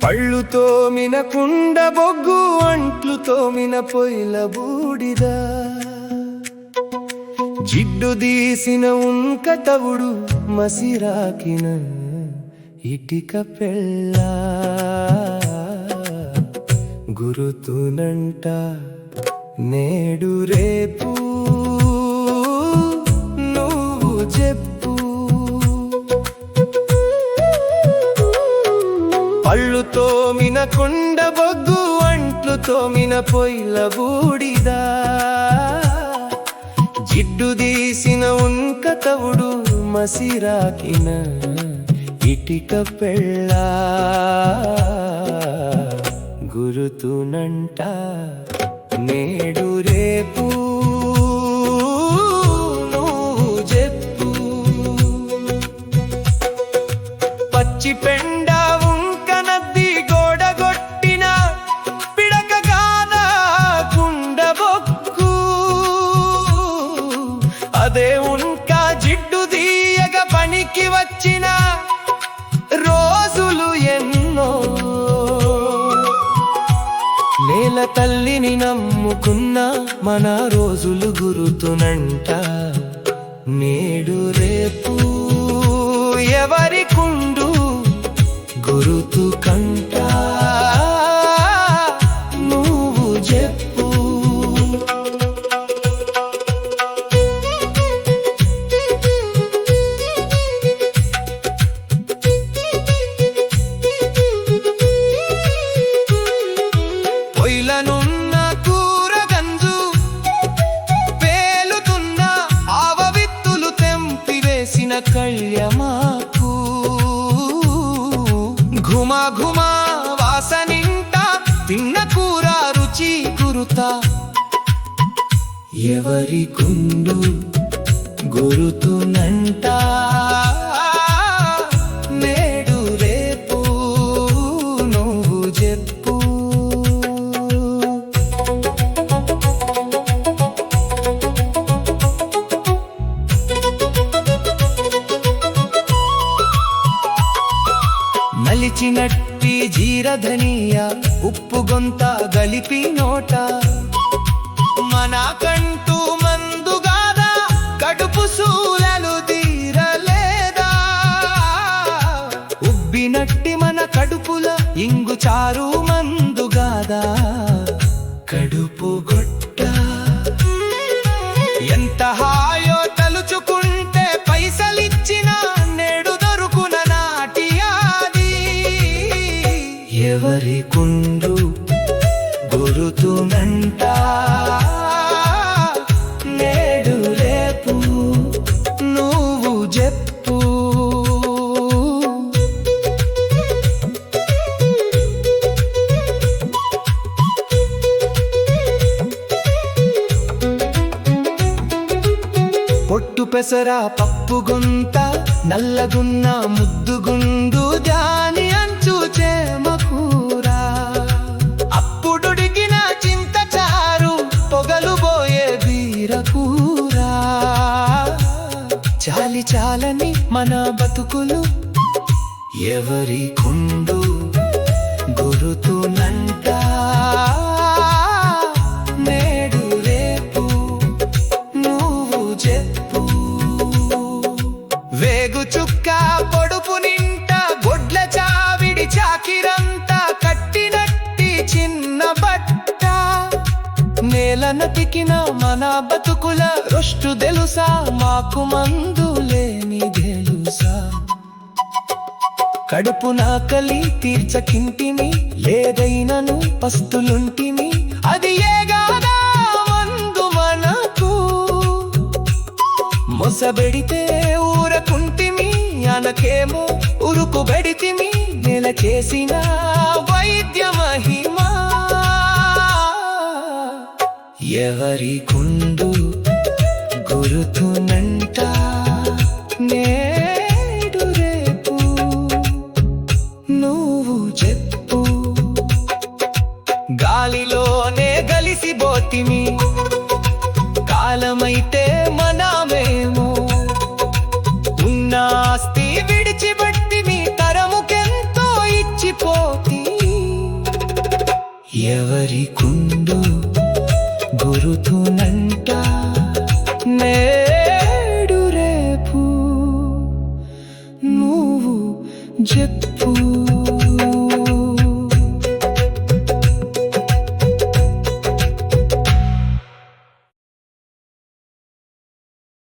పళ్ళు తోమిన కుండ బొగ్గు, అంట్లు తోమిన పొయ్యిల బూడిద, జిడ్డు దీసిన ఉంకటవుడు, మసిరాకిన ఇటిక పెళ్ళ గురుతునంట నేడు రేపు నువ్వు చెప్పు. పళ్ళు తోమిన కుండ బొగ్గు, అంట్లు తోమిన పొయ్యిల బూడిద, జిడ్డు దీసిన ఉంకతవుడు, మసిరాకిన ఇటిక పెళ్ళ గురుతునంట నేడు రేపు నువ్వు చెప్పు. పచ్చి పెండ ఉంకనద్ది గోడగొట్టిన పిడక గాన కుండ బొక్కు, అదే ఉంక జిడ్డు దీయగ పనికి వచ్చిన రోజులు ఎన్నో. నేల తల్లిని నమ్ముకున్న మన రోజులు గురుతునంట నేడు రేపు ఎవరి కుండు గురుతు కంట నువ్వు చెప్పు. పొయ్యిలనున్న కూరగంజు, పేలుతున్న ఆవవిత్తులు తెంపివేసిన కళ్యమాకు, ఘుమా ఘుమా వాసనింట తిన్న కూర రుచి గురుత ఎవరి కుండు గురుతునంట నేడు రేపు నువ్వు చెప్పు. మలిచినట్టి జీరధనియ ఉప్పు గొంత గలిపి నోట, మనకంటూ మందుగాదా కడుపు సూలలు తీరలేదా, ఉబ్బినట్టి మన కడుపుల ఇంగు చారు మందుగాదా కడుపు గొట్ట. ఎంత హాయో తలుచుకుంటే పైసలిచ్చిన నేడు దొరుకున నాటి ఆది ఎవరి కుండు గురుతునంట నేడు రేపు నువ్వు చెప్పు. పొట్టు పెసర పప్పు గుంత, నల్లగున్న ముద్దుగుండు దాని అంచు చేమకూర, అప్పుడుడిగిన చింత చారు పొగలు పోయే బీరకూర. చాలి చాలని మన బతుకులు ఎవరి కుండు గురుతునంట నేడు రేపు నువ్వు చెప్పు. వేగు చుక్క పొడుపు నింట గొడ్ల చావిడి చాకిరంతా కట్టినట్టి చిన్న బట్ట, నేల నతికిన మన బతుకుల రొష్టు తెలుసా మాకు మందు లేని తెలుసా. కడుపు నాకలి తీర్చకింటిని లేదైనను పస్తులుంటిని, అది ఏగాదా మందు మనకు. మొసబెడితే ఊరకుంటిమి, అనకేమో ఉరుకు బెడితిమి, నెల చేసిన వైద్య మహిమా ఎవరి కుండు గురుతునంట నేడు రేపు నువ్వు చెప్పు. గాలిలోనే గలిసిపోతిమి, కాలమైతే మనమేమో, ఉన్న ఆస్తి విడిచిబట్టి మీ తరముకెంతో ఇచ్చిపోతీ ఎవరి కుండు గురుతునంట నేడు రేపు నువ్వు చెప్పు